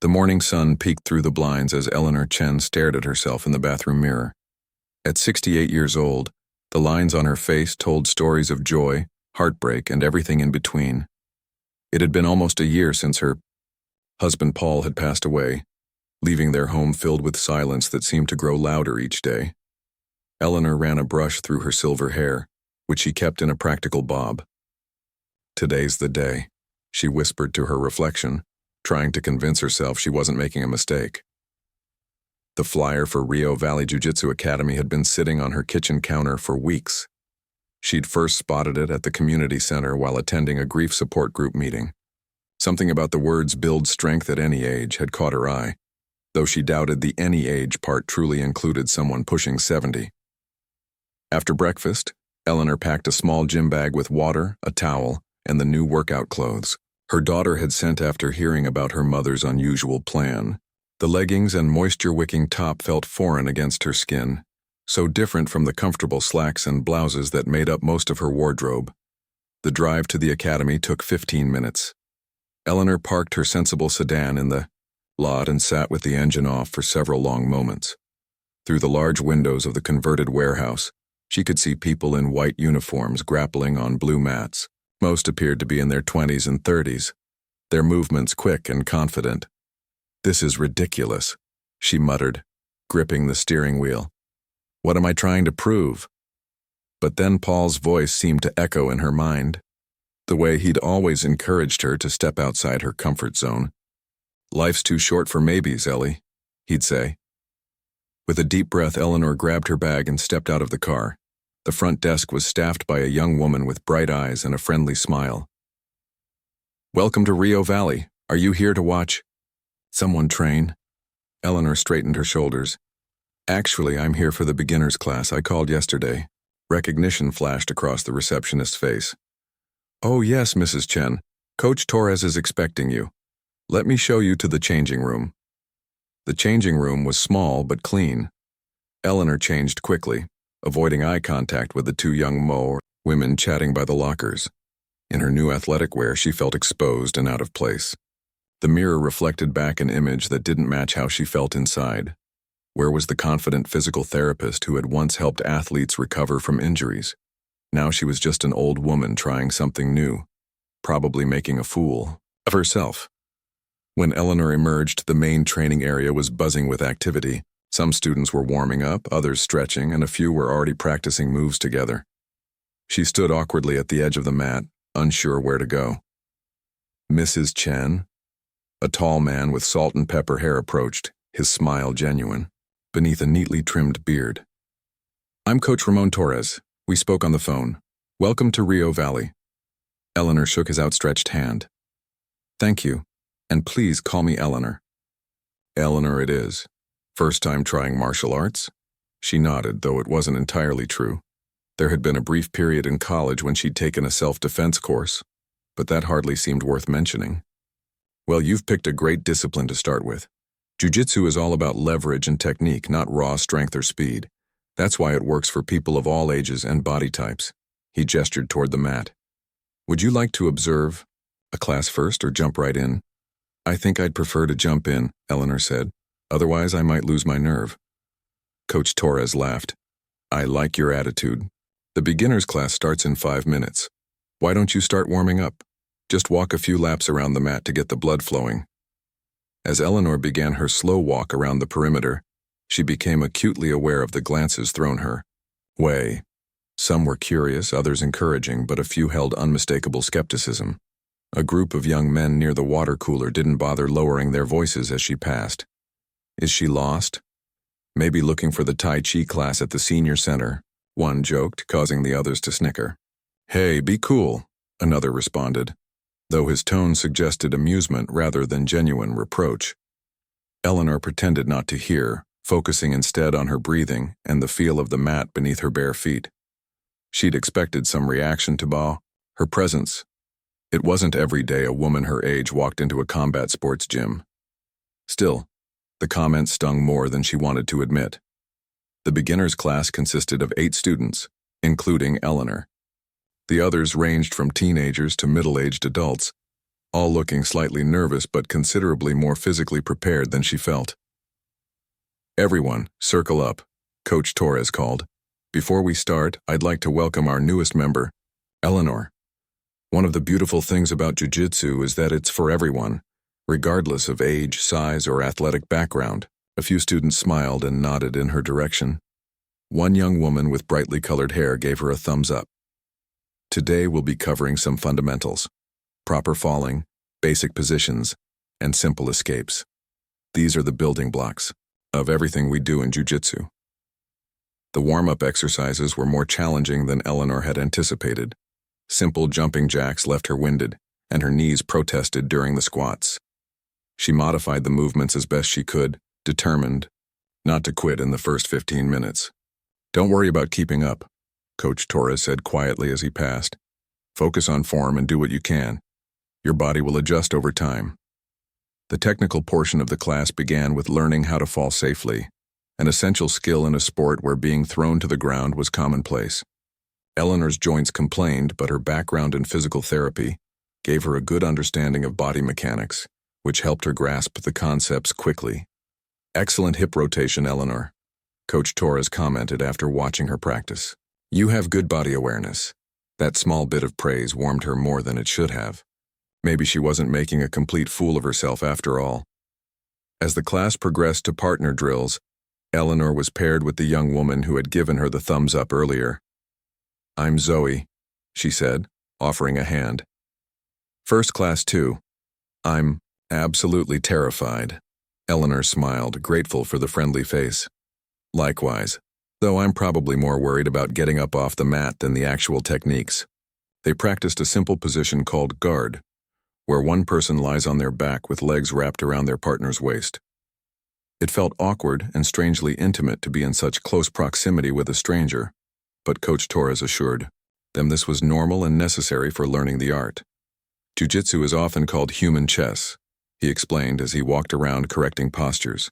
The morning sun peeked through the blinds as Eleanor Chen stared at herself in the bathroom mirror. At 68 years old, the lines on her face told stories of joy, heartbreak, and everything in between. It had been almost a year since her husband Paul had passed away, leaving their home filled with silence that seemed to grow louder each day. Eleanor ran a brush through her silver hair, which she kept in a practical bob. "Today's the day," she whispered to her reflection, trying to convince herself she wasn't making a mistake. The flyer for Rio Valley Jiu-Jitsu Academy had been sitting on her kitchen counter for weeks. She'd first spotted it at the community center while attending a grief support group meeting. Something about the words "build strength at any age" had caught her eye, though she doubted the "any age" part truly included someone pushing 70. After breakfast, Eleanor packed a small gym bag with water, a towel, and the new workout clothes her daughter had sent after hearing about her mother's unusual plan. The leggings and moisture-wicking top felt foreign against her skin, so different from the comfortable slacks and blouses that made up most of her wardrobe. The drive to the academy took 15 minutes. Eleanor parked her sensible sedan in the lot and sat with the engine off for several long moments. Through the large windows of the converted warehouse, she could see people in white uniforms grappling on blue mats. Most appeared to be in their 20s and 30s, their movements quick and confident. "This is ridiculous," she muttered, gripping the steering wheel. "What am I trying to prove?" But then Paul's voice seemed to echo in her mind, the way he'd always encouraged her to step outside her comfort zone. "Life's too short for maybes, Ellie," he'd say. With a deep breath, Eleanor grabbed her bag and stepped out of the car. The front desk was staffed by a young woman with bright eyes and a friendly smile. "Welcome to Rio Valley. Are you here to watch someone train?" Eleanor straightened her shoulders. "Actually, I'm here for the beginner's class I called yesterday." Recognition flashed across the receptionist's face. "Oh yes, Mrs. Chen. Coach Torres is expecting you. Let me show you to the changing room." The changing room was small but clean. Eleanor changed quickly, avoiding eye contact with the two young women chatting by the lockers. In her new athletic wear, she felt exposed and out of place. The mirror reflected back an image that didn't match how she felt inside. Where was the confident physical therapist who had once helped athletes recover from injuries? Now she was just an old woman trying something new, probably making a fool of herself. When Eleanor emerged, the main training area was buzzing with activity. Some students were warming up, others stretching, and a few were already practicing moves together. She stood awkwardly at the edge of the mat, unsure where to go. "Mrs. Chen?" A tall man with salt and pepper hair approached, his smile genuine, beneath a neatly trimmed beard. "I'm Coach Ramon Torres. We spoke on the phone. Welcome to Rio Valley." Eleanor shook his outstretched hand. "Thank you, and please call me Eleanor." "Eleanor it is. First time trying martial arts?" She nodded, though it wasn't entirely true. There had been a brief period in college when she'd taken a self-defense course, but that hardly seemed worth mentioning. "Well, you've picked a great discipline to start with. Jiu-Jitsu is all about leverage and technique, not raw strength or speed. That's why it works for people of all ages and body types." He gestured toward the mat. "Would you like to observe a class first or jump right in?" "I think I'd prefer to jump in," Eleanor said. "Otherwise, I might lose my nerve." Coach Torres laughed. "I like your attitude. The beginner's class starts in 5 minutes. Why don't you start warming up? Just walk a few laps around the mat to get the blood flowing." As Eleanor began her slow walk around the perimeter, she became acutely aware of the glances thrown her way. Some were curious, others encouraging, but a few held unmistakable skepticism. A group of young men near the water cooler didn't bother lowering their voices as she passed. "Is she lost? Maybe looking for the Tai Chi class at the senior center," one joked, causing the others to snicker. "Hey, be cool," another responded, though his tone suggested amusement rather than genuine reproach. Eleanor pretended not to hear, focusing instead on her breathing and the feel of the mat beneath her bare feet. She'd expected some reaction to her presence. It wasn't every day a woman her age walked into a combat sports gym. Still, the comment stung more than she wanted to admit. The beginner's class consisted of 8 students, including Eleanor. The others ranged from teenagers to middle-aged adults, all looking slightly nervous but considerably more physically prepared than she felt. "Everyone, circle up," Coach Torres called. "Before we start, I'd like to welcome our newest member, Eleanor. One of the beautiful things about Jiu-Jitsu is that it's for everyone, regardless of age, size, or athletic background." A few students smiled and nodded in her direction. One young woman with brightly colored hair gave her a thumbs up. "Today we'll be covering some fundamentals: proper falling, basic positions, and simple escapes. These are the building blocks of everything we do in Jiu-Jitsu." The warm-up exercises were more challenging than Eleanor had anticipated. Simple jumping jacks left her winded, and her knees protested during the squats. She modified the movements as best she could, determined not to quit in the first 15 minutes. "Don't worry about keeping up," Coach Torres said quietly as he passed. "Focus on form and do what you can. Your body will adjust over time." The technical portion of the class began with learning how to fall safely, an essential skill in a sport where being thrown to the ground was commonplace. Eleanor's joints complained, but her background in physical therapy gave her a good understanding of body mechanics, which helped her grasp the concepts quickly. "Excellent hip rotation, Eleanor," Coach Torres commented after watching her practice. "You have good body awareness." That small bit of praise warmed her more than it should have. Maybe she wasn't making a complete fool of herself after all. As the class progressed to partner drills, Eleanor was paired with the young woman who had given her the thumbs up earlier. "I'm Zoe," she said, offering a hand. "First class too." "I'm absolutely terrified." Eleanor smiled, grateful for the friendly face. "Likewise, though I'm probably more worried about getting up off the mat than the actual techniques." They practiced a simple position called guard, where one person lies on their back with legs wrapped around their partner's waist. It felt awkward and strangely intimate to be in such close proximity with a stranger, but Coach Torres assured them this was normal and necessary for learning the art. Jiu-Jitsu is often called human chess, he explained as he walked around correcting postures.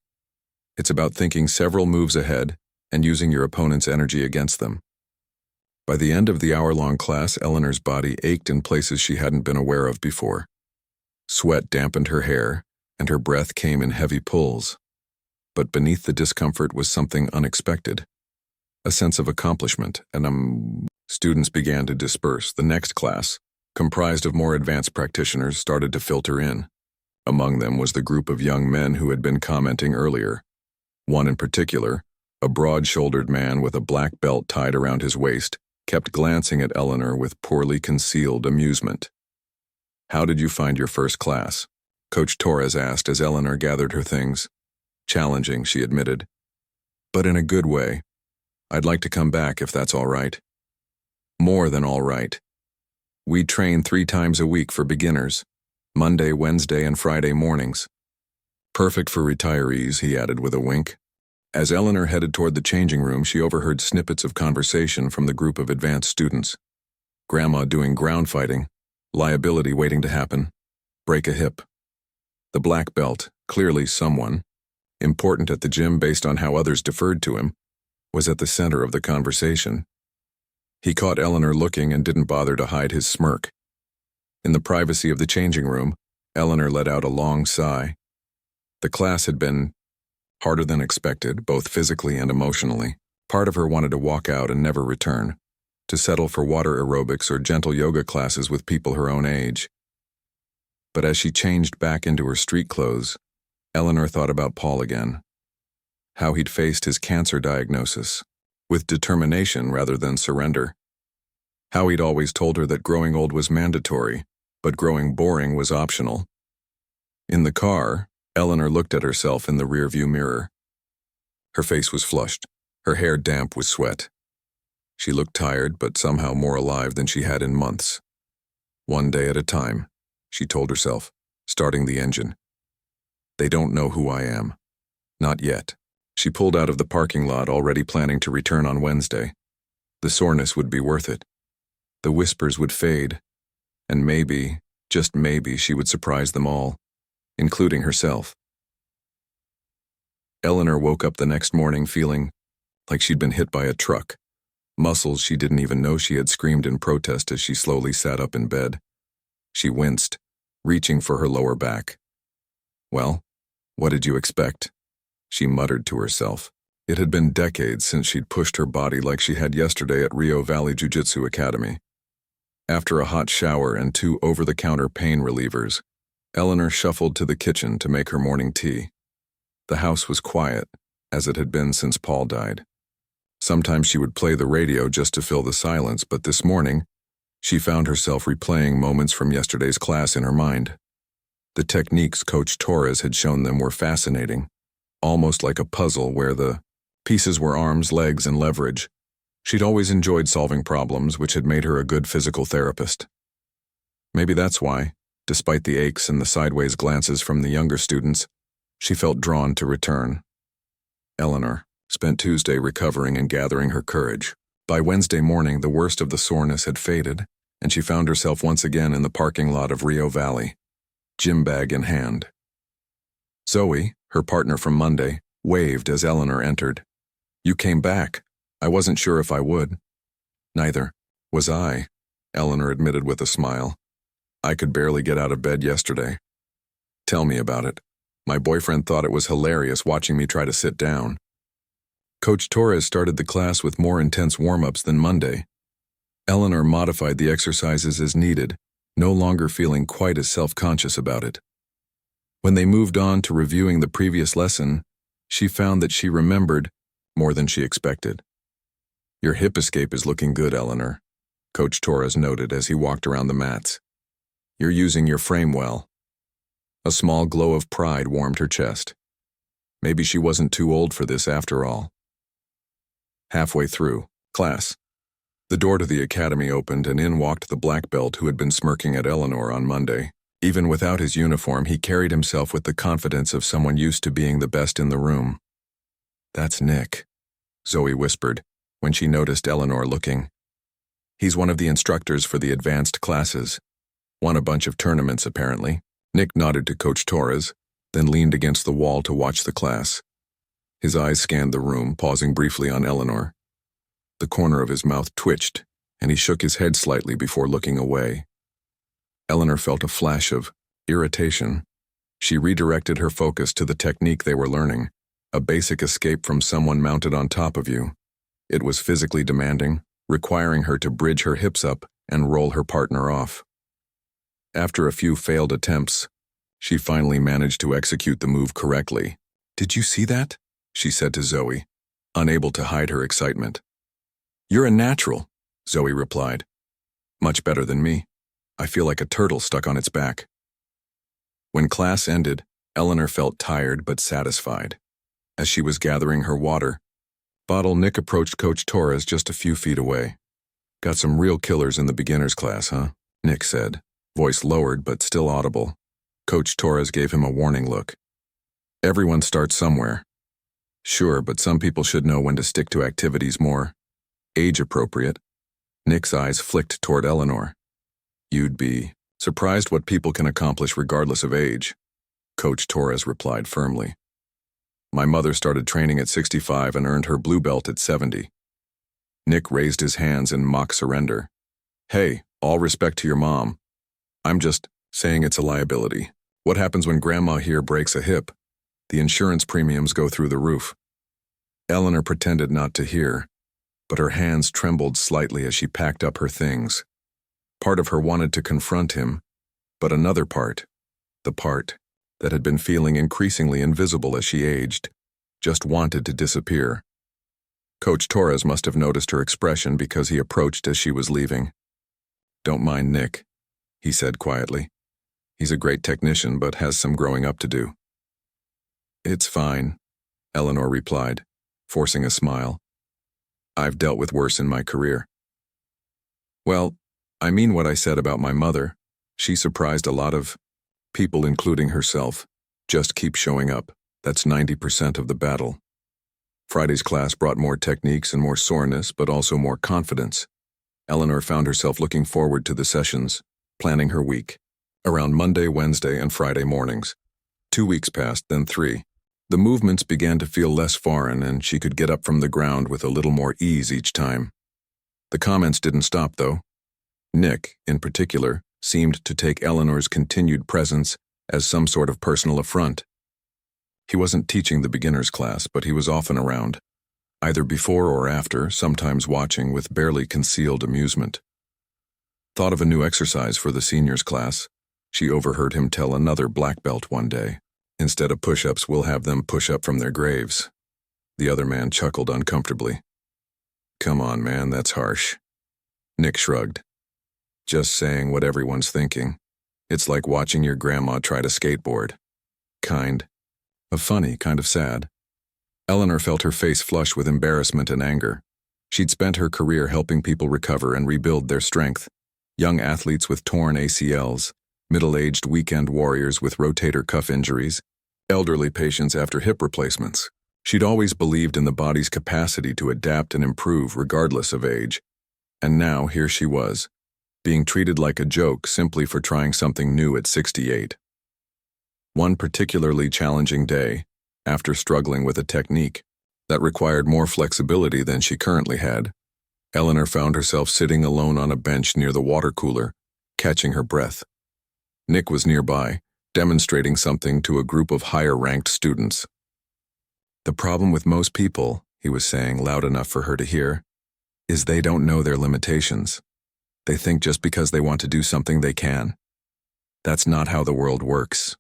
It's about thinking several moves ahead and using your opponent's energy against them. By the end of the hour-long class, Eleanor's body ached in places she hadn't been aware of before. Sweat dampened her hair, and her breath came in heavy pulls. But beneath the discomfort was something unexpected. A sense of accomplishment, and students began to disperse. The next class, comprised of more advanced practitioners, started to filter in. Among them was the group of young men who had been commenting earlier. One in particular, a broad-shouldered man with a black belt tied around his waist, kept glancing at Eleanor with poorly concealed amusement. "How did you find your first class?" Coach Torres asked as Eleanor gathered her things. "Challenging," she admitted. "But in a good way. I'd like to come back if that's all right." "More than all right. We train 3 times a week for beginners, Monday, Wednesday, and Friday mornings." "Perfect for retirees," he added with a wink. As Eleanor headed toward the changing room, she overheard snippets of conversation from the group of advanced students. Grandma doing ground fighting, liability waiting to happen, break a hip. The black belt, clearly someone, important at the gym based on how others deferred to him, was at the center of the conversation. He caught Eleanor looking and didn't bother to hide his smirk. In the privacy of the changing room, Eleanor let out a long sigh. The class had been harder than expected, both physically and emotionally. Part of her wanted to walk out and never return, to settle for water aerobics or gentle yoga classes with people her own age. But as she changed back into her street clothes, Eleanor thought about Paul again. How he'd faced his cancer diagnosis, with determination rather than surrender. How he'd always told her that growing old was mandatory, but growing boring was optional. In the car, Eleanor looked at herself in the rearview mirror. Her face was flushed, her hair damp with sweat. She looked tired, but somehow more alive than she had in months. One day at a time, she told herself, starting the engine. They don't know who I am. Not yet. She pulled out of the parking lot, already planning to return on Wednesday. The soreness would be worth it. The whispers would fade, and maybe, just maybe, she would surprise them all, including herself. Eleanor woke up the next morning feeling like she'd been hit by a truck. Muscles she didn't even know she had screamed in protest as she slowly sat up in bed. She winced, reaching for her lower back. Well, what did you expect? She muttered to herself. It had been decades since she'd pushed her body like she had yesterday at Rio Valley Jiu-Jitsu Academy. After a hot shower and 2 over-the-counter pain relievers, Eleanor shuffled to the kitchen to make her morning tea. The house was quiet, as it had been since Paul died. Sometimes she would play the radio just to fill the silence, but this morning, she found herself replaying moments from yesterday's class in her mind. The techniques Coach Torres had shown them were fascinating, almost like a puzzle where the pieces were arms, legs, and leverage. She'd always enjoyed solving problems, which had made her a good physical therapist. Maybe that's why, despite the aches and the sideways glances from the younger students, she felt drawn to return. Eleanor spent Tuesday recovering and gathering her courage. By Wednesday morning, the worst of the soreness had faded, and she found herself once again in the parking lot of Rio Valley, gym bag in hand. Zoe, her partner from Monday, waved as Eleanor entered. "You came back. I wasn't sure if I would." "Neither was I," Eleanor admitted with a smile. "I could barely get out of bed yesterday." "Tell me about it. My boyfriend thought it was hilarious watching me try to sit down." Coach Torres started the class with more intense warm-ups than Monday. Eleanor modified the exercises as needed, no longer feeling quite as self-conscious about it. When they moved on to reviewing the previous lesson, she found that she remembered more than she expected. "Your hip escape is looking good, Eleanor," Coach Torres noted as he walked around the mats. "You're using your frame well." A small glow of pride warmed her chest. Maybe she wasn't too old for this after all. Halfway through class, the door to the academy opened and in walked the black belt who had been smirking at Eleanor on Monday. Even without his uniform, he carried himself with the confidence of someone used to being the best in the room. "That's Nick," Zoe whispered when she noticed Eleanor looking. "He's one of the instructors for the advanced classes. Won a bunch of tournaments, apparently." Nick nodded to Coach Torres, then leaned against the wall to watch the class. His eyes scanned the room, pausing briefly on Eleanor. The corner of his mouth twitched, and he shook his head slightly before looking away. Eleanor felt a flash of irritation. She redirected her focus to the technique they were learning, a basic escape from someone mounted on top of you. It was physically demanding, requiring her to bridge her hips up and roll her partner off. After a few failed attempts, she finally managed to execute the move correctly. "Did you see that?" she said to Zoe, unable to hide her excitement. "You're a natural," Zoe replied. "Much better than me. I feel like a turtle stuck on its back." When class ended, Eleanor felt tired but satisfied. As she was gathering her water bottle, Nick approached Coach Torres just a few feet away. "Got some real killers in the beginners class, huh?" Nick said, voice lowered but still audible. Coach Torres gave him a warning look. "Everyone starts somewhere." "Sure, but some people should know when to stick to activities more age-appropriate." Nick's eyes flicked toward Eleanor. "You'd be surprised what people can accomplish regardless of age," Coach Torres replied firmly. "My mother started training at 65 and earned her blue belt at 70. Nick raised his hands in mock surrender. "Hey, all respect to your mom. I'm just saying it's a liability. What happens when Grandma here breaks a hip? The insurance premiums go through the roof." Eleanor pretended not to hear, but her hands trembled slightly as she packed up her things. Part of her wanted to confront him, but another part, the part that had been feeling increasingly invisible as she aged, just wanted to disappear. Coach Torres must have noticed her expression because he approached as she was leaving. "Don't mind Nick," he said quietly. "He's a great technician but has some growing up to do." "It's fine," Eleanor replied, forcing a smile. "I've dealt with worse in my career." "Well, I mean what I said about my mother. She surprised a lot of people, including herself. Just keep showing up. That's 90% of the battle." Friday's class brought more techniques and more soreness, but also more confidence. Eleanor found herself looking forward to the sessions, planning her week, around Monday, Wednesday, and Friday mornings. 2 weeks passed, then 3. The movements began to feel less foreign, and she could get up from the ground with a little more ease each time. The comments didn't stop, though. Nick, in particular, seemed to take Eleanor's continued presence as some sort of personal affront. He wasn't teaching the beginners class, but he was often around, either before or after, sometimes watching with barely concealed amusement. Thought of a new exercise for the seniors class. She overheard him tell another black belt one day. Instead of push-ups, we'll have them push up from their graves. The other man chuckled uncomfortably. Come on, man, that's harsh. Nick shrugged. Just saying what everyone's thinking. It's like watching your grandma try to skateboard. Kind of funny, kind of sad. Eleanor felt her face flush with embarrassment and anger. She'd spent her career helping people recover and rebuild their strength. Young athletes with torn ACLs, middle-aged weekend warriors with rotator cuff injuries, elderly patients after hip replacements. She'd always believed in the body's capacity to adapt and improve regardless of age. And now here she was, being treated like a joke simply for trying something new at 68. One particularly challenging day, after struggling with a technique that required more flexibility than she currently had, Eleanor found herself sitting alone on a bench near the water cooler, catching her breath. Nick was nearby, demonstrating something to a group of higher-ranked students. The problem with most people, he was saying loud enough for her to hear, is they don't know their limitations. They think just because they want to do something they can. That's not how the world works.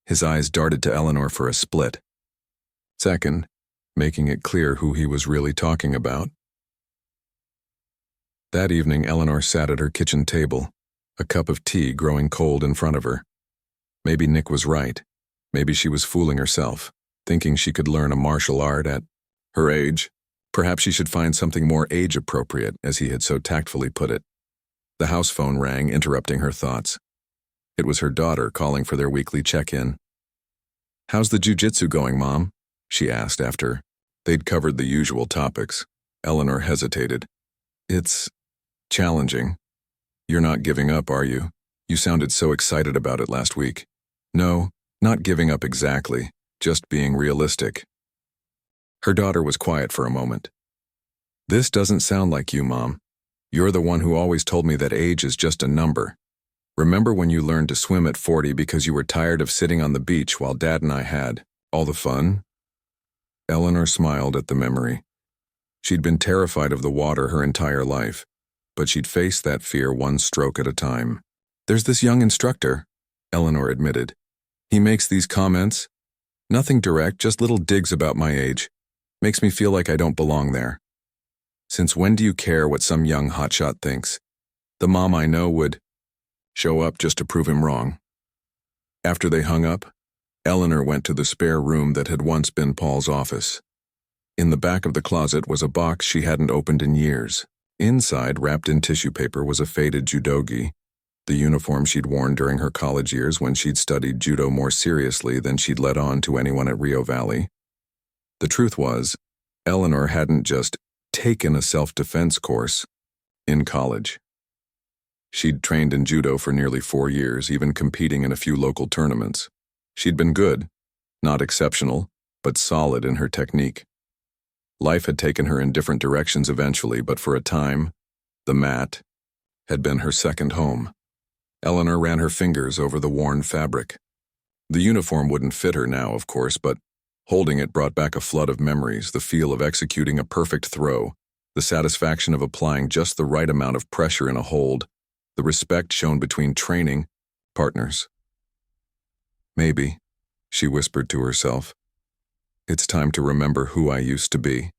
His eyes darted to Eleanor for a split second, making it clear who he was really talking about. That evening, Eleanor sat at her kitchen table, a cup of tea growing cold in front of her. Maybe Nick was right. Maybe she was fooling herself, thinking she could learn a martial art at her age. Perhaps she should find something more age-appropriate, as he had so tactfully put it. The house phone rang, interrupting her thoughts. It was her daughter calling for their weekly check-in. How's the jiu-jitsu going, Mom? She asked after they'd covered the usual topics. Eleanor hesitated. It's challenging. You're not giving up, are you? You sounded so excited about it last week. No, not giving up exactly, just being realistic. Her daughter was quiet for a moment. This doesn't sound like you, Mom. You're the one who always told me that age is just a number. Remember when you learned to swim at 40 because you were tired of sitting on the beach while Dad and I had all the fun? Eleanor smiled at the memory. She'd been terrified of the water her entire life, but she'd faced that fear one stroke at a time. There's this young instructor, Eleanor admitted. He makes these comments. Nothing direct, just little digs about my age. Makes me feel like I don't belong there. Since when do you care what some young hotshot thinks? The mom I know would show up just to prove him wrong. After they hung up, Eleanor went to the spare room that had once been Paul's office. In the back of the closet was a box she hadn't opened in years. Inside, wrapped in tissue paper, was a faded judogi, the uniform she'd worn during her college years when she'd studied judo more seriously than she'd let on to anyone at Rio Valley. The truth was, Eleanor hadn't just taken a self-defense course in college. She'd trained in judo for nearly 4 years, even competing in a few local tournaments. She'd been good, not exceptional, but solid in her technique. Life had taken her in different directions eventually, but for a time, the mat had been her second home. Eleanor ran her fingers over the worn fabric. The uniform wouldn't fit her now, of course, but holding it brought back a flood of memories, the feel of executing a perfect throw, the satisfaction of applying just the right amount of pressure in a hold, the respect shown between training partners. Maybe, she whispered to herself, it's time to remember who I used to be.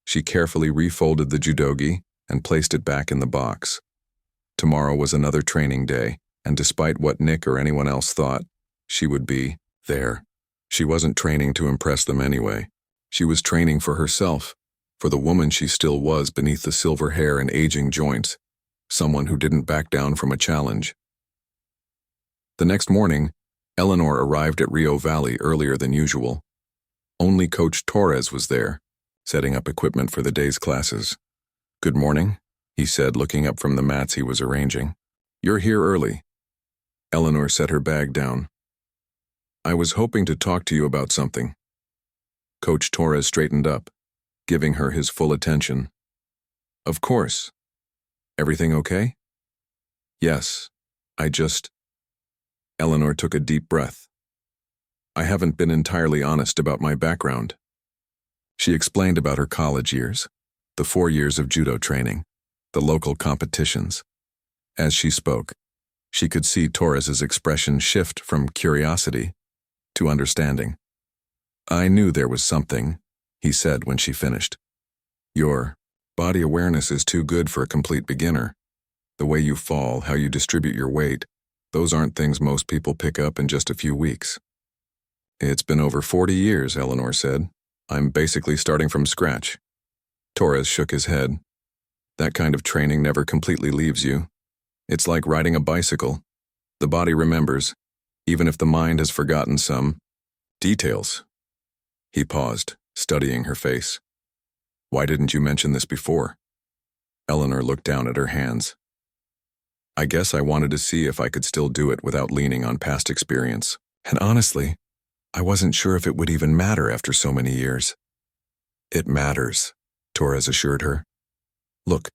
She carefully refolded the judogi and placed it back in the box. Tomorrow was another training day, and despite what Nick or anyone else thought, she would be there. She wasn't training to impress them anyway. She was training for herself, for the woman she still was beneath the silver hair and aging joints, someone who didn't back down from a challenge. The next morning, Eleanor arrived at Rio Valley earlier than usual. Only Coach Torres was there, setting up equipment for the day's classes. Good morning, he said, looking up from the mats he was arranging. You're here early. Eleanor set her bag down. I was hoping to talk to you about something. Coach Torres straightened up, giving her his full attention. Of course. Everything okay? Yes, I just... Eleanor took a deep breath. I haven't been entirely honest about my background. She explained about her college years, the 4 years of judo training, the local competitions. As she spoke, she could see Torres's expression shift from curiosity to understanding. I knew there was something, he said when she finished. Your body awareness is too good for a complete beginner. The way you fall, how you distribute your weight, those aren't things most people pick up in just a few weeks. It's been over 40 years, Eleanor said. I'm basically starting from scratch. Torres shook his head. That kind of training never completely leaves you. It's like riding a bicycle. The body remembers, even if the mind has forgotten some details. He paused, studying her face. Why didn't you mention this before? Eleanor looked down at her hands. I guess I wanted to see if I could still do it without leaning on past experience. And honestly, I wasn't sure if it would even matter after so many years. It matters, Torres assured her. Look,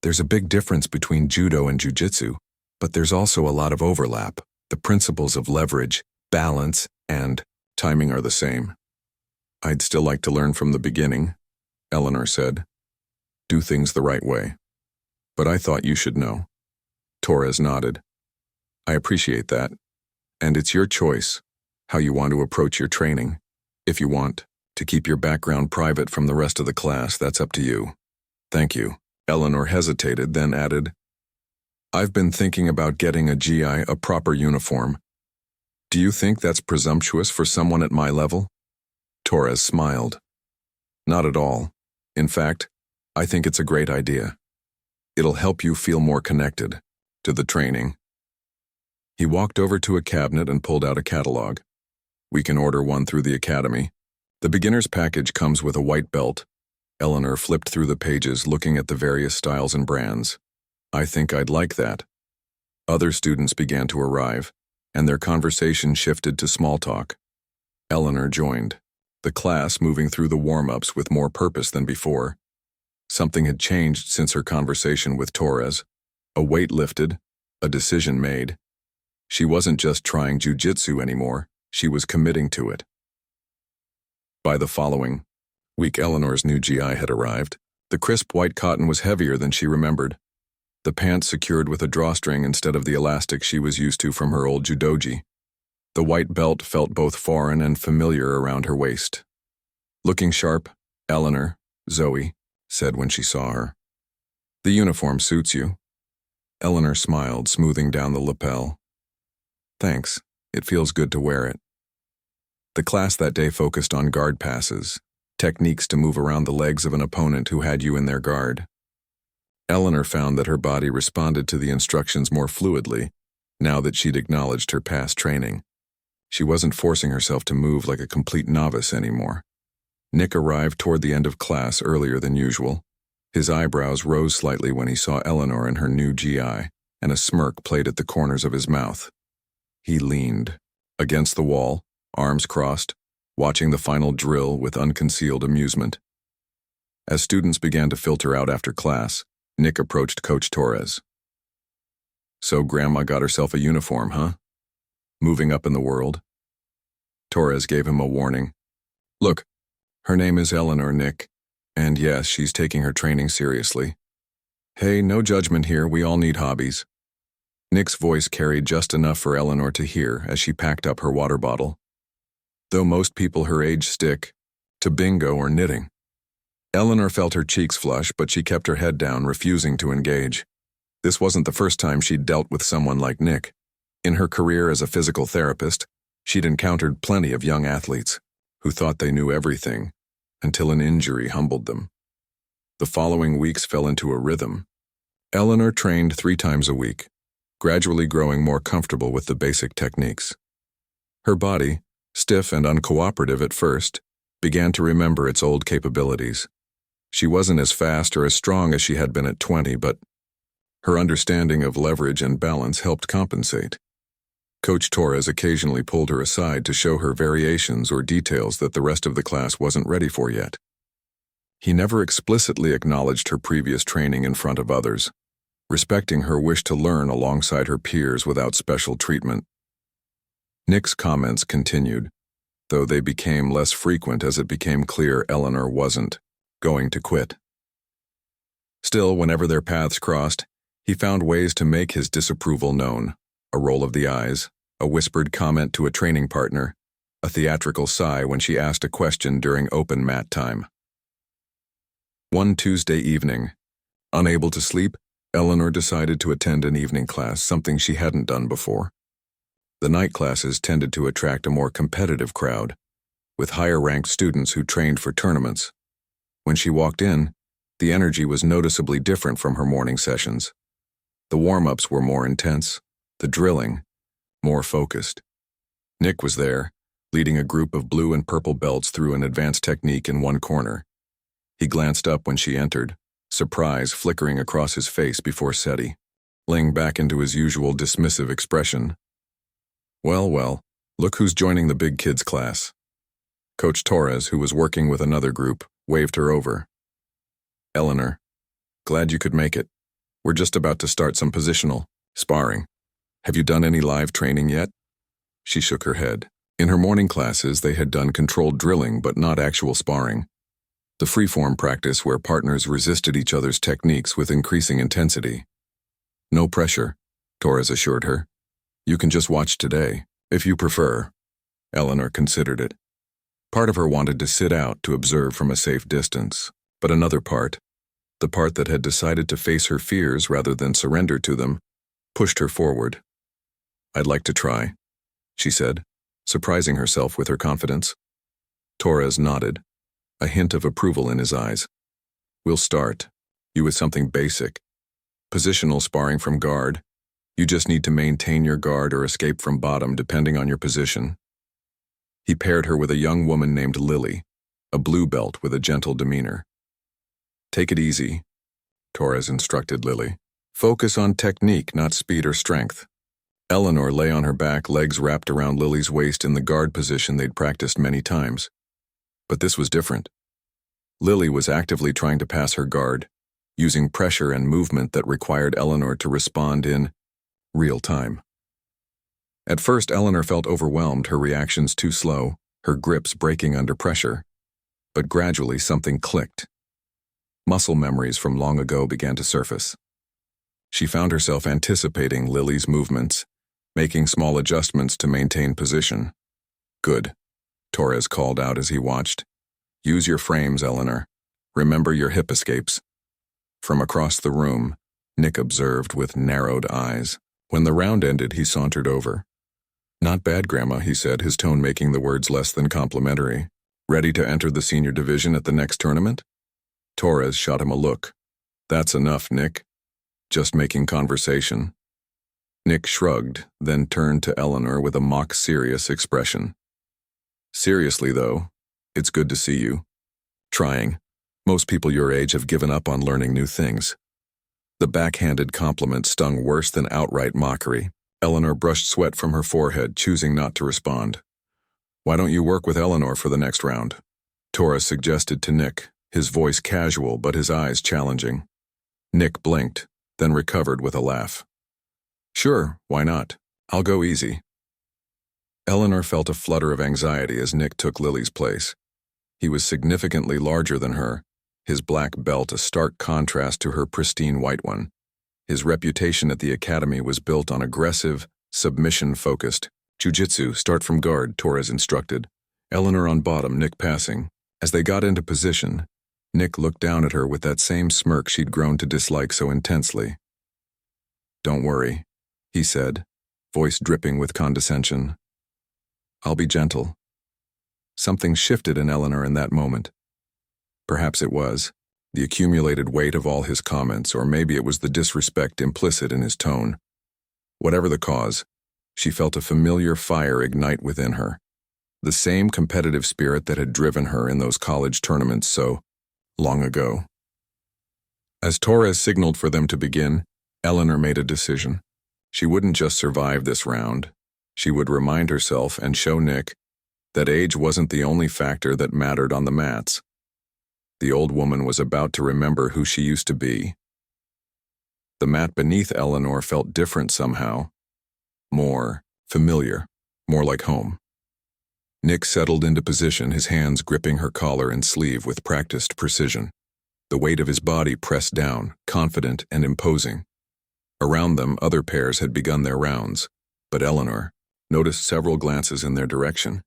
there's a big difference between judo and jiu-jitsu, but there's also a lot of overlap. The principles of leverage, balance, and timing are the same. I'd still like to learn from the beginning, Eleanor said. Do things the right way. But I thought you should know. Torres nodded. I appreciate that. And it's your choice, how you want to approach your training. If you want to keep your background private from the rest of the class, that's up to you. Thank you. Eleanor hesitated, then added, I've been thinking about getting a GI, a proper uniform. Do you think that's presumptuous for someone at my level? Torres smiled. Not at all. In fact, I think it's a great idea. It'll help you feel more connected to the training. He walked over to a cabinet and pulled out a catalog. We can order one through the academy. The beginner's package comes with a white belt. Eleanor flipped through the pages, looking at the various styles and brands. I think I'd like that. Other students began to arrive, and their conversation shifted to small talk. Eleanor joined, the class moving through the warm-ups with more purpose than before. Something had changed since her conversation with Torres. A weight lifted, a decision made. She wasn't just trying jiu-jitsu anymore, she was committing to it. By the following week, Eleanor's new GI had arrived. The crisp white cotton was heavier than she remembered. The pants secured with a drawstring instead of the elastic she was used to from her old judogi. The white belt felt both foreign and familiar around her waist. Looking sharp, Eleanor, Zoe, said when she saw her. The uniform suits you. Eleanor smiled, smoothing down the lapel. Thanks, it feels good to wear it. The class that day focused on guard passes, techniques to move around the legs of an opponent who had you in their guard. Eleanor found that her body responded to the instructions more fluidly, now that she'd acknowledged her past training. She wasn't forcing herself to move like a complete novice anymore. Nick arrived toward the end of class earlier than usual. His eyebrows rose slightly when he saw Eleanor in her new GI, and a smirk played at the corners of his mouth. He leaned against the wall, arms crossed, watching the final drill with unconcealed amusement. As students began to filter out after class, Nick approached Coach Torres. So Grandma got herself a uniform, huh? Moving up in the world? Torres gave him a warning. Look, her name is Eleanor, Nick, and yes, she's taking her training seriously. Hey, no judgment here, we all need hobbies. Nick's voice carried just enough for Eleanor to hear as she packed up her water bottle. Though most people her age stick to bingo or knitting. Eleanor felt her cheeks flush, but she kept her head down, refusing to engage. This wasn't the first time she'd dealt with someone like Nick. In her career as a physical therapist, she'd encountered plenty of young athletes who thought they knew everything until an injury humbled them. The following weeks fell into a rhythm. Eleanor trained 3 times a week, gradually growing more comfortable with the basic techniques. Her body, stiff and uncooperative at first, began to remember its old capabilities. She wasn't as fast or as strong as she had been at 20, but her understanding of leverage and balance helped compensate. Coach Torres occasionally pulled her aside to show her variations or details that the rest of the class wasn't ready for yet. He never explicitly acknowledged her previous training in front of others, respecting her wish to learn alongside her peers without special treatment. Nick's comments continued, though they became less frequent as it became clear Eleanor wasn't going to quit. Still, whenever their paths crossed, he found ways to make his disapproval known: a roll of the eyes, a whispered comment to a training partner, a theatrical sigh when she asked a question during open mat time. One Tuesday evening, unable to sleep, Eleanor decided to attend an evening class, something she hadn't done before. The night classes tended to attract a more competitive crowd, with higher-ranked students who trained for tournaments. When she walked in, the energy was noticeably different from her morning sessions. The warm-ups were more intense, the drilling more focused. Nick was there, leading a group of blue and purple belts through an advanced technique in one corner. He glanced up when she entered, surprise flickering across his face before settling back into his usual dismissive expression. Well, look who's joining the big kids class. Coach Torres, who was working with another group, waved her over. Eleanor, glad you could make it. We're just about to start some positional sparring. Have you done any live training yet? She shook her head. In her morning classes, they had done controlled drilling, but not actual sparring. The freeform practice where partners resisted each other's techniques with increasing intensity. No pressure, Torres assured her. You can just watch today, if you prefer. Eleanor considered it. Part of her wanted to sit out to observe from a safe distance, but another part, the part that had decided to face her fears rather than surrender to them, pushed her forward. I'd like to try, she said, surprising herself with her confidence. Torres nodded, a hint of approval in his eyes. We'll start you with something basic. Positional sparring from guard. You just need to maintain your guard or escape from bottom depending on your position. He paired her with a young woman named Lily, a blue belt with a gentle demeanor. Take it easy, Torres instructed Lily. Focus on technique, not speed or strength. Eleanor lay on her back, legs wrapped around Lily's waist in the guard position they'd practiced many times. But this was different. Lily was actively trying to pass her guard, using pressure and movement that required Eleanor to respond in real time. At first, Eleanor felt overwhelmed, her reactions too slow, her grips breaking under pressure. But gradually something clicked. Muscle memories from long ago began to surface. She found herself anticipating Lily's movements, making small adjustments to maintain position. Good, Torres called out as he watched. Use your frames, Eleanor. Remember your hip escapes. From across the room, Nick observed with narrowed eyes. When the round ended, he sauntered over. Not bad, Grandma, he said, his tone making the words less than complimentary. Ready to enter the senior division at the next tournament? Torres shot him a look. That's enough, Nick. Just making conversation. Nick shrugged, then turned to Eleanor with a mock-serious expression. Seriously, though, it's good to see you. Trying. Most people your age have given up on learning new things. The backhanded compliment stung worse than outright mockery. Eleanor brushed sweat from her forehead, choosing not to respond. Why don't you work with Eleanor for the next round? Torres suggested to Nick, his voice casual but his eyes challenging. Nick blinked, then recovered with a laugh. Sure, why not? I'll go easy. Eleanor felt a flutter of anxiety as Nick took Lily's place. He was significantly larger than her, his black belt a stark contrast to her pristine white one. His reputation at the academy was built on aggressive, submission-focused. Jiu-Jitsu, start from guard, Torres instructed. Eleanor on bottom, Nick passing. As they got into position, Nick looked down at her with that same smirk she'd grown to dislike so intensely. Don't worry, he said, voice dripping with condescension. I'll be gentle. Something shifted in Eleanor in that moment. Perhaps it was the accumulated weight of all his comments, or maybe it was the disrespect implicit in his tone. Whatever the cause, she felt a familiar fire ignite within her, the same competitive spirit that had driven her in those college tournaments so long ago. As Torres signaled for them to begin, Eleanor made a decision. She wouldn't just survive this round. She would remind herself and show Nick that age wasn't the only factor that mattered on the mats. The old woman was about to remember who she used to be. The mat beneath Eleanor felt different somehow. More familiar, more like home. Nick settled into position, his hands gripping her collar and sleeve with practiced precision. The weight of his body pressed down, confident and imposing. Around them, other pairs had begun their rounds, but Eleanor noticed several glances in their direction.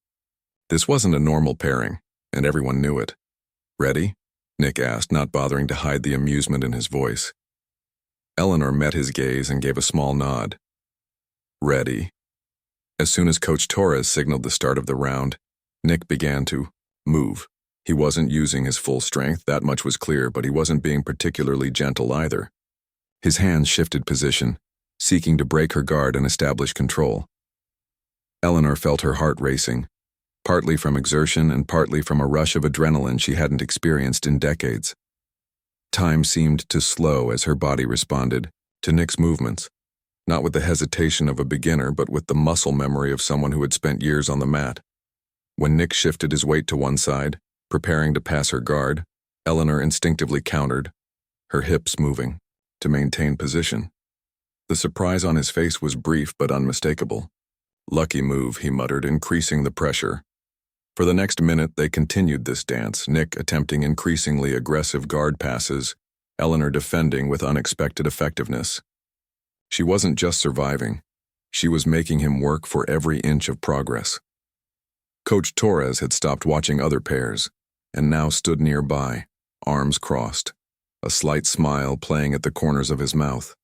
This wasn't a normal pairing, and everyone knew it. "Ready?" Nick asked, not bothering to hide the amusement in his voice. Eleanor met his gaze and gave a small nod. "Ready." As soon as Coach Torres signaled the start of the round, Nick began to move. He wasn't using his full strength, that much was clear, but he wasn't being particularly gentle either. His hands shifted position, seeking to break her guard and establish control. Eleanor felt her heart racing, partly from exertion and partly from a rush of adrenaline she hadn't experienced in decades. Time seemed to slow as her body responded to Nick's movements, not with the hesitation of a beginner, but with the muscle memory of someone who had spent years on the mat. When Nick shifted his weight to one side, preparing to pass her guard, Eleanor instinctively countered, her hips moving, to maintain position. The surprise on his face was brief but unmistakable. "Lucky move," he muttered, increasing the pressure. For the next minute, they continued this dance, Nick attempting increasingly aggressive guard passes, Eleanor defending with unexpected effectiveness. She wasn't just surviving. She was making him work for every inch of progress. Coach Torres had stopped watching other pairs, and now stood nearby, arms crossed, a slight smile playing at the corners of his mouth.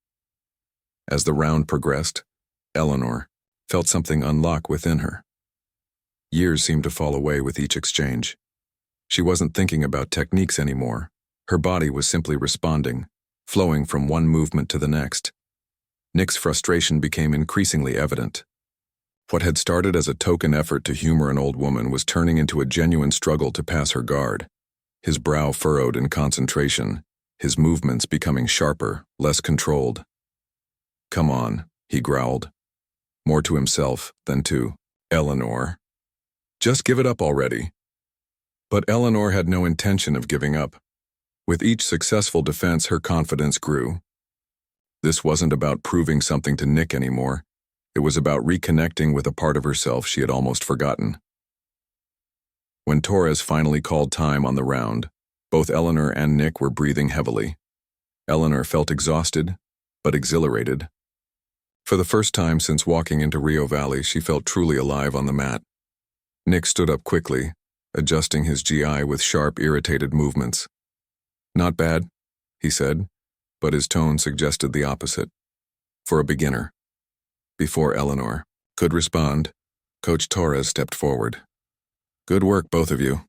As the round progressed, Eleanor felt something unlock within her. Years seemed to fall away with each exchange. She wasn't thinking about techniques anymore. Her body was simply responding, flowing from one movement to the next. Nick's frustration became increasingly evident. What had started as a token effort to humor an old woman was turning into a genuine struggle to pass her guard. His brow furrowed in concentration, his movements becoming sharper, less controlled. "Come on," he growled, more to himself than to Eleanor. "Just give it up already." But Eleanor had no intention of giving up. With each successful defense, her confidence grew. This wasn't about proving something to Nick anymore. It was about reconnecting with a part of herself she had almost forgotten. When Torres finally called time on the round, both Eleanor and Nick were breathing heavily. Eleanor felt exhausted, but exhilarated. For the first time since walking into Rio Valley, she felt truly alive on the mat. Nick stood up quickly, adjusting his GI with sharp, irritated movements. "Not bad," he said, but his tone suggested the opposite. For a beginner. Before Eleanor could respond, Coach Torres stepped forward. "Good work, both of you.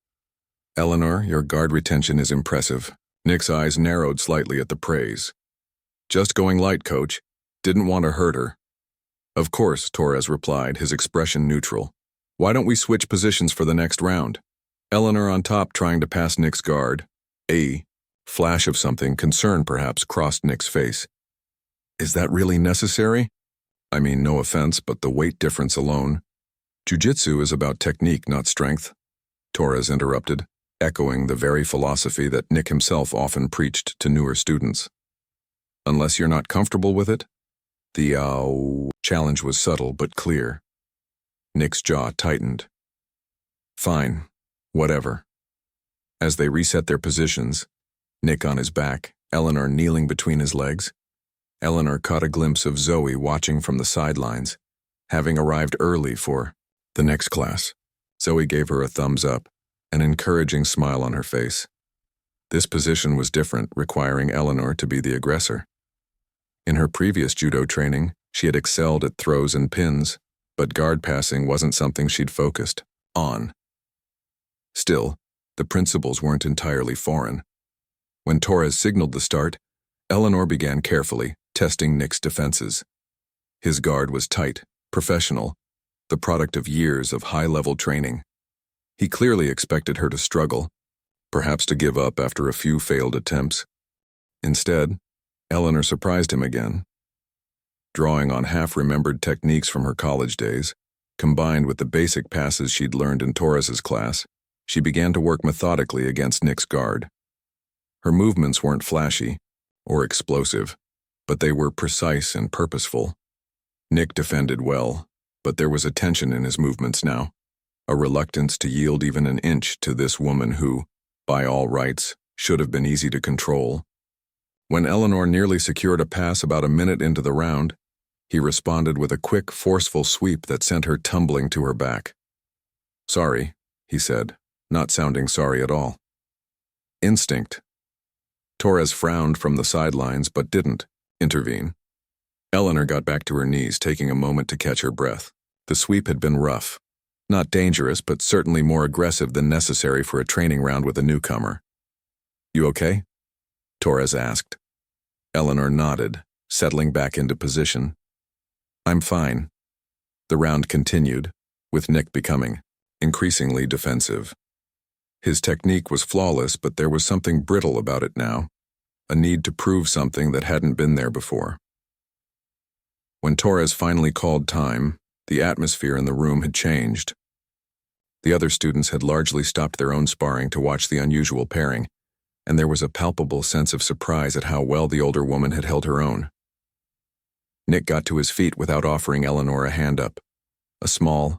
Eleanor, your guard retention is impressive." Nick's eyes narrowed slightly at the praise. "Just going light, Coach. Didn't want to hurt her." "Of course," Torres replied, his expression neutral. "Why don't we switch positions for the next round?" Eleanor on top trying to pass Nick's guard. A flash of something, concern perhaps, crossed Nick's face. "Is that really necessary? I mean, no offense, but the weight difference alone." "Jiu-Jitsu is about technique, not strength," Torres interrupted, echoing the very philosophy that Nick himself often preached to newer students. "Unless you're not comfortable with it?" The challenge was subtle but clear. Nick's jaw tightened. "Fine, whatever." As they reset their positions, Nick on his back, Eleanor kneeling between his legs, Eleanor caught a glimpse of Zoe watching from the sidelines, having arrived early for the next class. Zoe gave her a thumbs up, an encouraging smile on her face. This position was different, requiring Eleanor to be the aggressor. In her previous judo training, she had excelled at throws and pins, but guard passing wasn't something she'd focused on. Still, the principles weren't entirely foreign. When Torres signaled the start, Eleanor began carefully, testing Nick's defenses. His guard was tight, professional, the product of years of high-level training. He clearly expected her to struggle, perhaps to give up after a few failed attempts. Instead, Eleanor surprised him again. Drawing on half-remembered techniques from her college days, combined with the basic passes she'd learned in Torres's class, she began to work methodically against Nick's guard. Her movements weren't flashy or explosive. but they were precise and purposeful. Nick defended well, but there was a tension in his movements now, a reluctance to yield even an inch to this woman who, by all rights, should have been easy to control. When Eleanor nearly secured a pass about a minute into the round, he responded with a quick, forceful sweep that sent her tumbling to her back. "Sorry," he said, not sounding sorry at all. "Instinct." Torres frowned from the sidelines but didn't intervene. Eleanor got back to her knees, taking a moment to catch her breath. The sweep had been rough. Not dangerous, but certainly more aggressive than necessary for a training round with a newcomer. "You okay?" Torres asked. Eleanor nodded, settling back into position. "I'm fine." The round continued, with Nick becoming increasingly defensive. His technique was flawless, but there was something brittle about it now, a need to prove something that hadn't been there before. When Torres finally called time, the atmosphere in the room had changed. The other students had largely stopped their own sparring to watch the unusual pairing, and there was a palpable sense of surprise at how well the older woman had held her own. Nick got to his feet without offering Eleanor a hand up, a small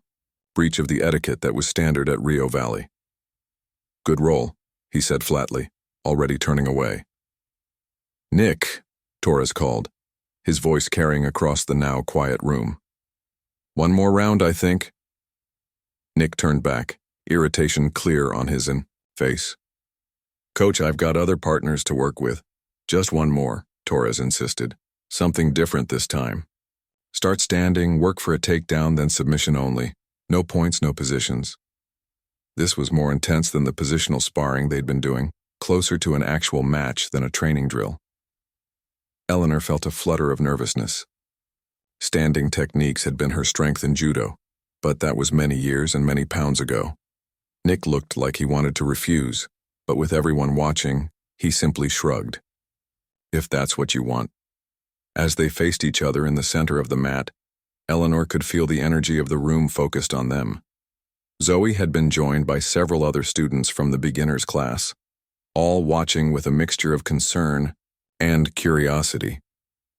breach of the etiquette that was standard at Rio Valley. "Good roll," he said flatly, already turning away. "Nick," Torres called, his voice carrying across the now quiet room. "One more round, I think." Nick turned back, irritation clear on his face. "Coach, I've got other partners to work with. Just one more," Torres insisted. "Something different this time. Start standing, work for a takedown, then submission only. No points, no positions." This was more intense than the positional sparring they'd been doing, closer to an actual match than a training drill. Eleanor felt a flutter of nervousness. Standing techniques had been her strength in judo, but that was many years and many pounds ago. Nick looked like he wanted to refuse, but with everyone watching, he simply shrugged. "If that's what you want." As they faced each other in the center of the mat, Eleanor could feel the energy of the room focused on them. Zoe had been joined by several other students from the beginners class, all watching with a mixture of concern and curiosity.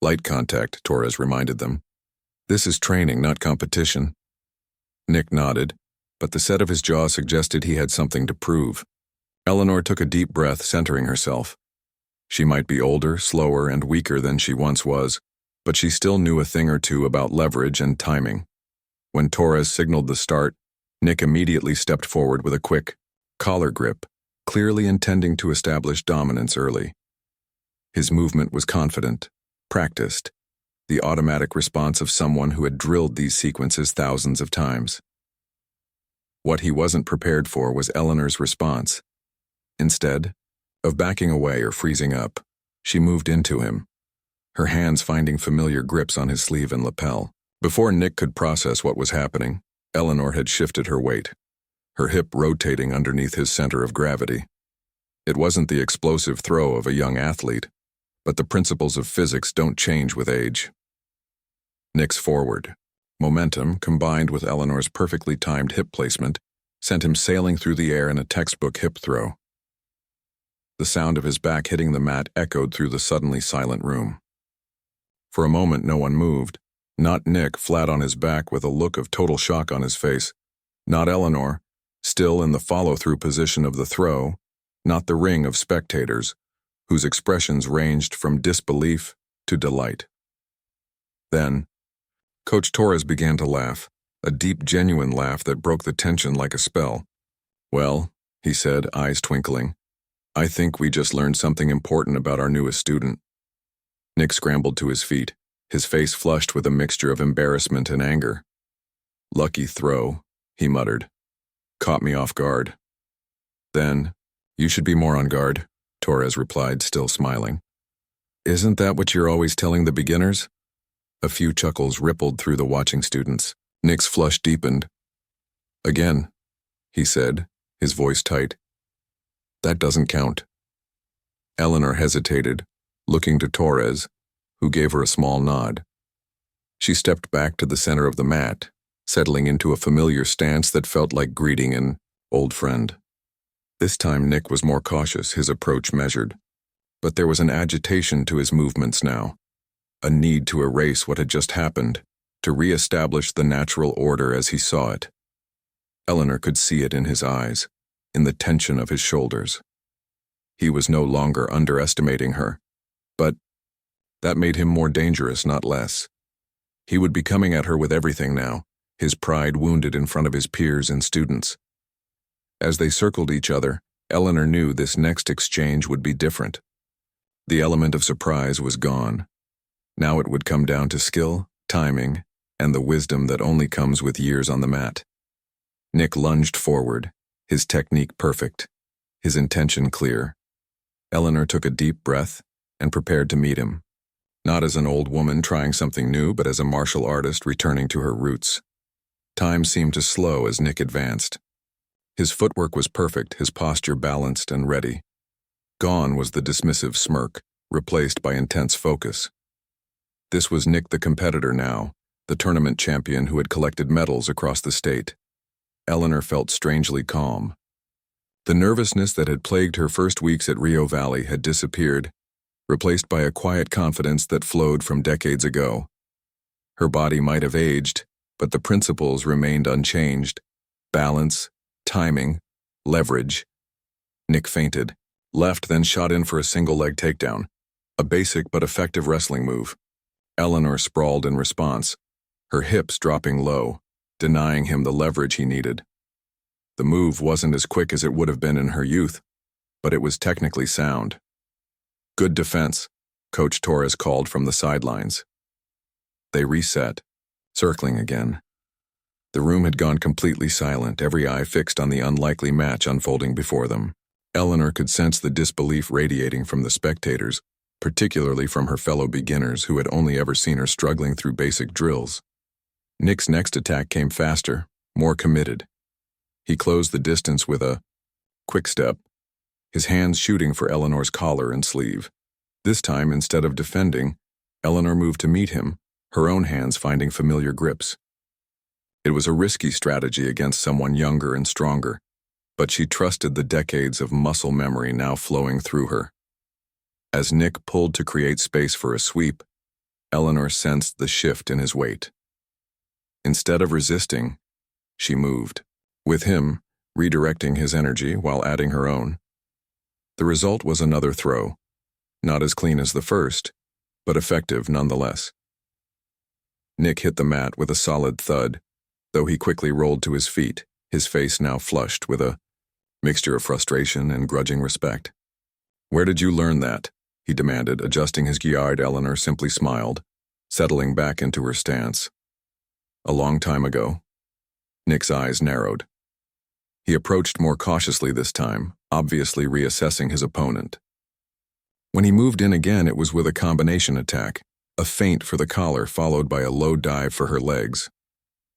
"Light contact," Torres reminded them. "This is training, not competition." Nick nodded, but the set of his jaw suggested he had something to prove. Eleanor took a deep breath, centering herself. She might be older, slower, and weaker than she once was, but she still knew a thing or two about leverage and timing. When Torres signaled the start, Nick immediately stepped forward with a quick collar grip, clearly intending to establish dominance early. His movement was confident, practiced, the automatic response of someone who had drilled these sequences thousands of times. What he wasn't prepared for was Eleanor's response. Instead of backing away or freezing up, she moved into him, her hands finding familiar grips on his sleeve and lapel. Before Nick could process what was happening, Eleanor had shifted her weight, her hip rotating underneath his center of gravity. It wasn't the explosive throw of a young athlete, but the principles of physics don't change with age. Nick's forward momentum, combined with Eleanor's perfectly timed hip placement, sent him sailing through the air in a textbook hip throw. The sound of his back hitting the mat echoed through the suddenly silent room. For a moment, no one moved. Not Nick, flat on his back with a look of total shock on his face. Not Eleanor, still in the follow-through position of the throw. Not the ring of spectators, whose expressions ranged from disbelief to delight. Then, Coach Torres began to laugh, a deep, genuine laugh that broke the tension like a spell. "Well," he said, eyes twinkling, "I think we just learned something important about our newest student." Nick scrambled to his feet, his face flushed with a mixture of embarrassment and anger. "Lucky throw," he muttered. "Caught me off guard." Then, "You should be more on guard," Torres replied, still smiling. "Isn't that what you're always telling the beginners?" A few chuckles rippled through the watching students. Nick's flush deepened. "Again," he said, his voice tight. "That doesn't count." Eleanor hesitated, looking to Torres, who gave her a small nod. She stepped back to the center of the mat, settling into a familiar stance that felt like greeting an old friend. This time Nick was more cautious, his approach measured. But there was an agitation to his movements now, a need to erase what had just happened, to re-establish the natural order as he saw it. Eleanor could see it in his eyes, in the tension of his shoulders. He was no longer underestimating her, but that made him more dangerous, not less. He would be coming at her with everything now, his pride wounded in front of his peers and students. As they circled each other, Eleanor knew this next exchange would be different. The element of surprise was gone. Now it would come down to skill, timing, and the wisdom that only comes with years on the mat. Nick lunged forward, his technique perfect, his intention clear. Eleanor took a deep breath and prepared to meet him, not as an old woman trying something new, but as a martial artist returning to her roots. Time seemed to slow as Nick advanced. His footwork was perfect, his posture balanced and ready. Gone was the dismissive smirk, replaced by intense focus. This was Nick the competitor now, the tournament champion who had collected medals across the state. Eleanor felt strangely calm. The nervousness that had plagued her first weeks at Rio Valley had disappeared, replaced by a quiet confidence that flowed from decades ago. Her body might have aged, but the principles remained unchanged. Balance, timing, leverage. Nick feinted, left, then shot in for a single-leg takedown, a basic but effective wrestling move. Eleanor sprawled in response, her hips dropping low, denying him the leverage he needed. The move wasn't as quick as it would have been in her youth, but it was technically sound. Good defense, Coach Torres called from the sidelines. They reset, circling again. The room had gone completely silent, every eye fixed on the unlikely match unfolding before them. Eleanor could sense the disbelief radiating from the spectators, particularly from her fellow beginners who had only ever seen her struggling through basic drills. Nick's next attack came faster, more committed. He closed the distance with a quick step, his hands shooting for Eleanor's collar and sleeve. This time, instead of defending, Eleanor moved to meet him, her own hands finding familiar grips. It was a risky strategy against someone younger and stronger, but she trusted the decades of muscle memory now flowing through her. As Nick pulled to create space for a sweep, Eleanor sensed the shift in his weight. Instead of resisting, she moved, with him redirecting his energy while adding her own. The result was another throw, not as clean as the first, but effective nonetheless. Nick hit the mat with a solid thud, though he quickly rolled to his feet, his face now flushed with a mixture of frustration and grudging respect. "Where did you learn that?" he demanded, adjusting his guard. Eleanor simply smiled, settling back into her stance. "A long time ago." Nick's eyes narrowed. He approached more cautiously this time, obviously reassessing his opponent. When he moved in again, it was with a combination attack, a feint for the collar followed by a low dive for her legs.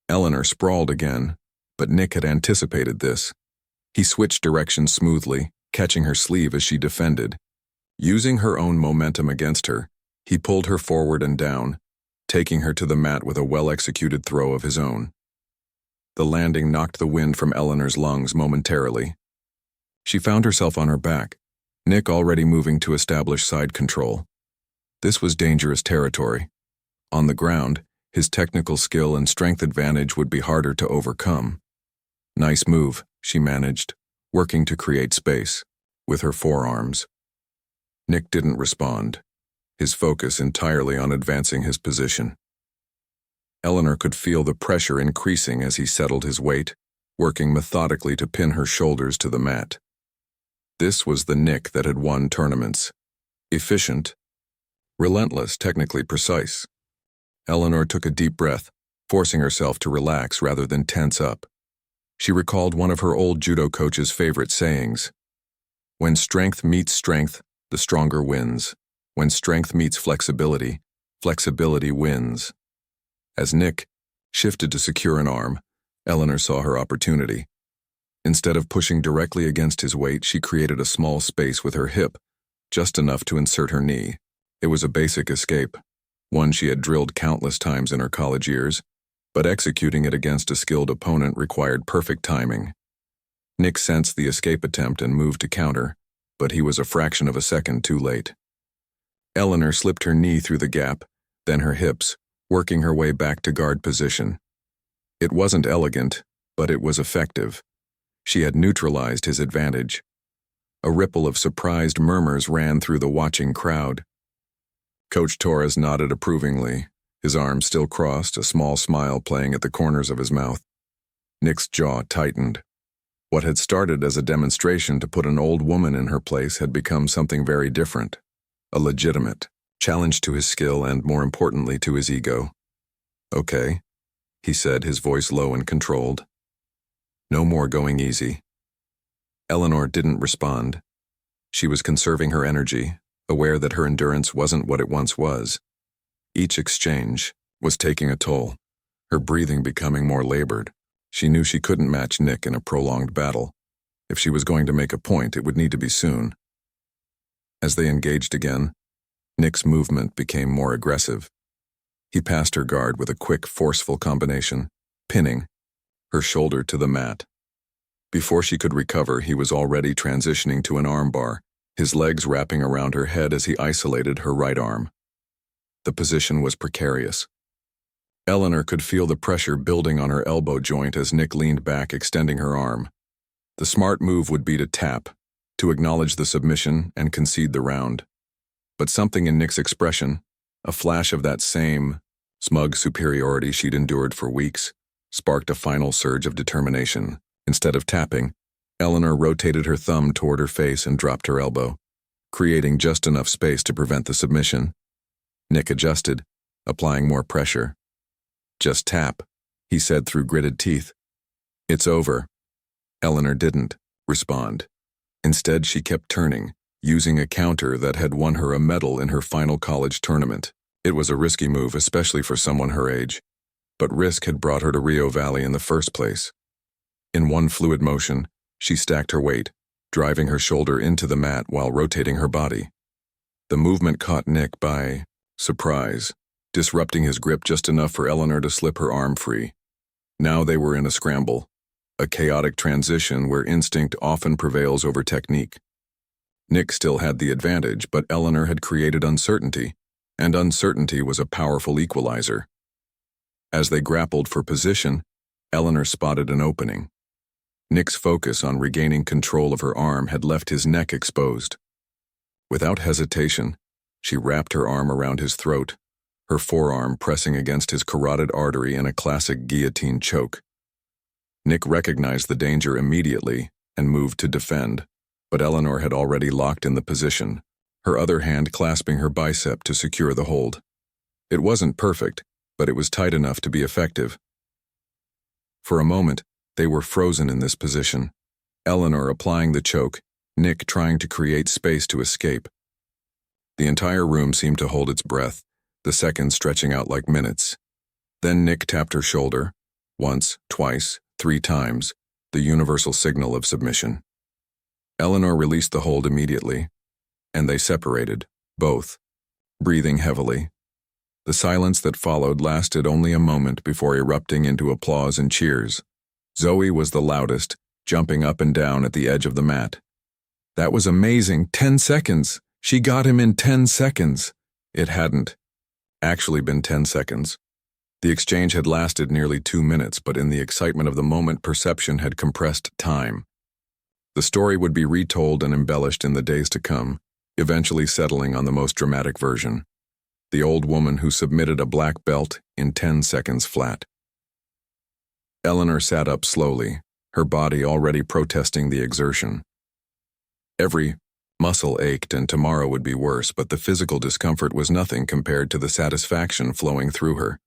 Eleanor sprawled again, but Nick had anticipated this. He switched directions smoothly, catching her sleeve as she defended. Using her own momentum against her, he pulled her forward and down, taking her to the mat with a well-executed throw of his own. The landing knocked the wind from Eleanor's lungs momentarily. She found herself on her back, Nick already moving to establish side control. This was dangerous territory. On the ground, his technical skill and strength advantage would be harder to overcome. "Nice move," she managed, working to create space, with her forearms. Nick didn't respond, his focus entirely on advancing his position. Eleanor could feel the pressure increasing as he settled his weight, working methodically to pin her shoulders to the mat. This was the Nick that had won tournaments. Efficient, relentless, technically precise. Eleanor took a deep breath, forcing herself to relax rather than tense up. She recalled one of her old judo coach's favorite sayings. "When strength meets strength, the stronger wins. When strength meets flexibility, flexibility wins." As Nick shifted to secure an arm, Eleanor saw her opportunity. Instead of pushing directly against his weight, she created a small space with her hip, just enough to insert her knee. It was a basic escape, one she had drilled countless times in her college years, but executing it against a skilled opponent required perfect timing. Nick sensed the escape attempt and moved to counter, but he was a fraction of a second too late. Eleanor slipped her knee through the gap, then her hips, working her way back to guard position. It wasn't elegant, but it was effective. She had neutralized his advantage. A ripple of surprised murmurs ran through the watching crowd. Coach Torres nodded approvingly, his arms still crossed, a small smile playing at the corners of his mouth. Nick's jaw tightened. What had started as a demonstration to put an old woman in her place had become something very different, a legitimate challenge to his skill and, more importantly, to his ego. "Okay," he said, his voice low and controlled. "No more going easy." Eleanor didn't respond. She was conserving her energy, aware that her endurance wasn't what it once was. Each exchange was taking a toll, her breathing becoming more labored. She knew she couldn't match Nick in a prolonged battle. If she was going to make a point, it would need to be soon. As they engaged again, Nick's movement became more aggressive. He passed her guard with a quick, forceful combination, pinning her shoulder to the mat. Before she could recover, he was already transitioning to an armbar, his legs wrapping around her head as he isolated her right arm. The position was precarious. Eleanor could feel the pressure building on her elbow joint as Nick leaned back, extending her arm. The smart move would be to tap, to acknowledge the submission and concede the round. But something in Nick's expression, a flash of that same smug superiority she'd endured for weeks, sparked a final surge of determination. Instead of tapping, Eleanor rotated her thumb toward her face and dropped her elbow, creating just enough space to prevent the submission. Nick adjusted, applying more pressure. "Just tap," he said through gritted teeth. "It's over." Eleanor didn't respond. Instead, she kept turning, using a counter that had won her a medal in her final college tournament. It was a risky move, especially for someone her age, but risk had brought her to Rio Valley in the first place. In one fluid motion, she stacked her weight, driving her shoulder into the mat while rotating her body. The movement caught Nick by surprise, disrupting his grip just enough for Eleanor to slip her arm free. Now they were in a scramble, a chaotic transition where instinct often prevails over technique. Nick still had the advantage, but Eleanor had created uncertainty, and uncertainty was a powerful equalizer. As they grappled for position, Eleanor spotted an opening. Nick's focus on regaining control of her arm had left his neck exposed. Without hesitation, she wrapped her arm around his throat, her forearm pressing against his carotid artery in a classic guillotine choke. Nick recognized the danger immediately and moved to defend, but Eleanor had already locked in the position, her other hand clasping her bicep to secure the hold. It wasn't perfect, but it was tight enough to be effective. For a moment, they were frozen in this position, Eleanor applying the choke, Nick trying to create space to escape. The entire room seemed to hold its breath, the seconds stretching out like minutes. Then Nick tapped her shoulder, once, twice, 3 times, the universal signal of submission. Eleanor released the hold immediately, and they separated, both, breathing heavily. The silence that followed lasted only a moment before erupting into applause and cheers. Zoe was the loudest, jumping up and down at the edge of the mat. "That was amazing, 10 seconds! She got him in 10 seconds!" It hadn't actually been 10 seconds. The exchange had lasted nearly 2 minutes, but in the excitement of the moment, perception had compressed time. The story would be retold and embellished in the days to come, eventually settling on the most dramatic version. The old woman who submitted a black belt in 10 seconds flat. Eleanor sat up slowly, her body already protesting the exertion. Every muscle ached and tomorrow would be worse, but the physical discomfort was nothing compared to the satisfaction flowing through her.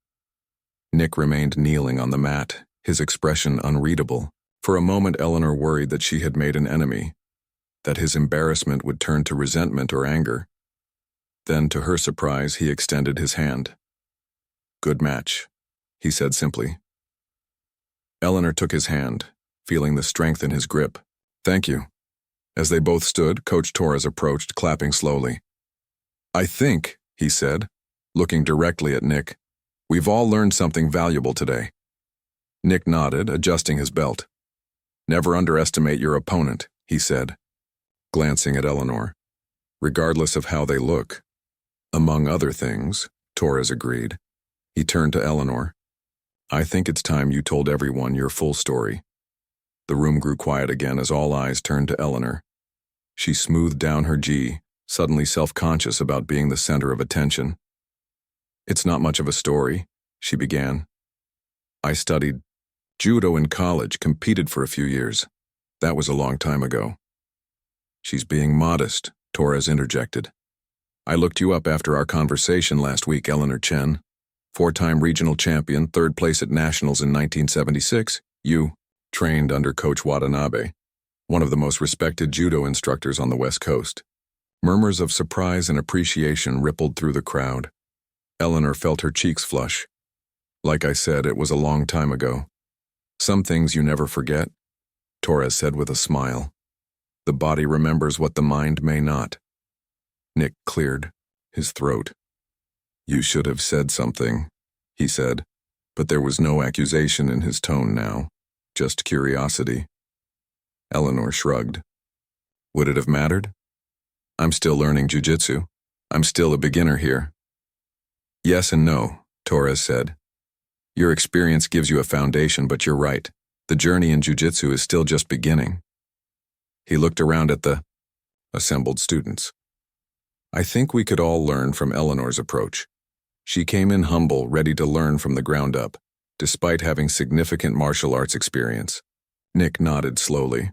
Nick remained kneeling on the mat, his expression unreadable. For a moment, Eleanor worried that she had made an enemy, that his embarrassment would turn to resentment or anger. Then, to her surprise, he extended his hand. "Good match," he said simply. Eleanor took his hand, feeling the strength in his grip. "Thank you." As they both stood, Coach Torres approached, clapping slowly. "I think," he said, looking directly at Nick, "we've all learned something valuable today." Nick nodded, adjusting his belt. "Never underestimate your opponent," he said, glancing at Eleanor. "Regardless of how they look. Among other things, Torres agreed. He turned to Eleanor. I think it's time you told everyone your full story. The room grew quiet again as all eyes turned to Eleanor. She smoothed down her gi, suddenly self-conscious about being the center of attention. It's not much of a story, she began. I studied judo in college, competed for a few years. That was a long time ago. She's being modest, Torres interjected. I looked you up after our conversation last week, Eleanor Chen. 4-time regional champion, 3rd place at nationals in 1976. You trained under Coach Watanabe, one of the most respected judo instructors on the West Coast. Murmurs of surprise and appreciation rippled through the crowd. Eleanor felt her cheeks flush. Like I said, it was a long time ago. Some things you never forget, Torres said with a smile. The body remembers what the mind may not. Nick cleared his throat. You should have said something, he said, but there was no accusation in his tone now, just curiosity. Eleanor shrugged. Would it have mattered? I'm still learning jiu-jitsu. I'm still a beginner here. Yes and no, Torres said. Your experience gives you a foundation, but you're right. The journey in jiu-jitsu is still just beginning. He looked around at the assembled students. I think we could all learn from Eleanor's approach. She came in humble, ready to learn from the ground up, despite having significant martial arts experience. Nick nodded slowly.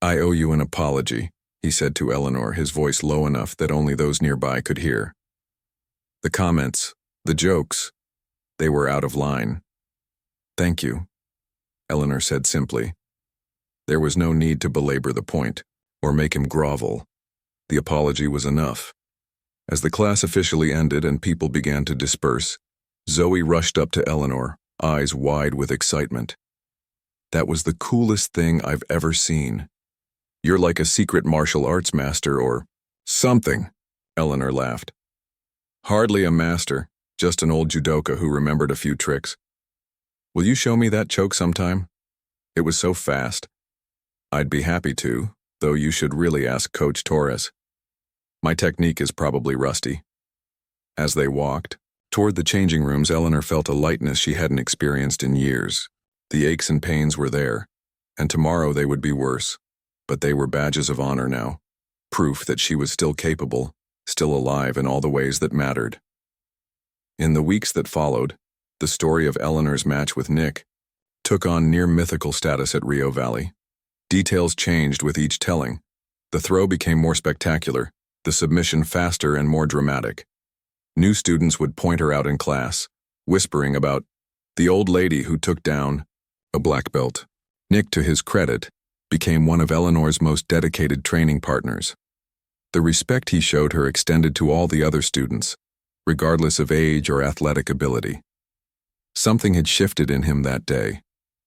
I owe you an apology, he said to Eleanor, his voice low enough that only those nearby could hear. The comments, the jokes, they were out of line. Thank you, Eleanor said simply. There was no need to belabor the point, or make him grovel. The apology was enough. As the class officially ended and people began to disperse, Zoe rushed up to Eleanor, eyes wide with excitement. That was the coolest thing I've ever seen. You're like a secret martial arts master or something, Eleanor laughed. Hardly a master, just an old judoka who remembered a few tricks. Will you show me that choke sometime? It was so fast. I'd be happy to, though you should really ask Coach Torres. My technique is probably rusty. As they walked toward the changing rooms, Eleanor felt a lightness she hadn't experienced in years. The aches and pains were there, and tomorrow they would be worse. But they were badges of honor now, proof that she was still capable, still alive in all the ways that mattered. In the weeks that followed, the story of Eleanor's match with Nick took on near-mythical status at Rio Valley. Details changed with each telling. The throw became more spectacular, the submission faster and more dramatic. New students would point her out in class, whispering about the old lady who took down a black belt. Nick, to his credit, became one of Eleanor's most dedicated training partners. The respect he showed her extended to all the other students, regardless of age or athletic ability. Something had shifted in him that day,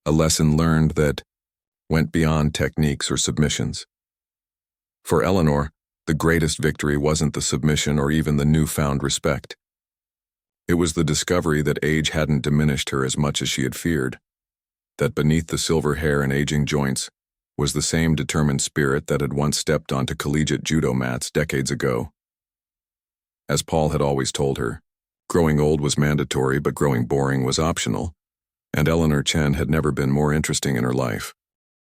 a lesson learned that went beyond techniques or submissions. For Eleanor, the greatest victory wasn't the submission or even the newfound respect. It was the discovery that age hadn't diminished her as much as she had feared, that beneath the silver hair and aging joints was the same determined spirit that had once stepped onto collegiate judo mats decades ago. As Paul had always told her, growing old was mandatory, but growing boring was optional, and Eleanor Chen had never been more interesting in her life.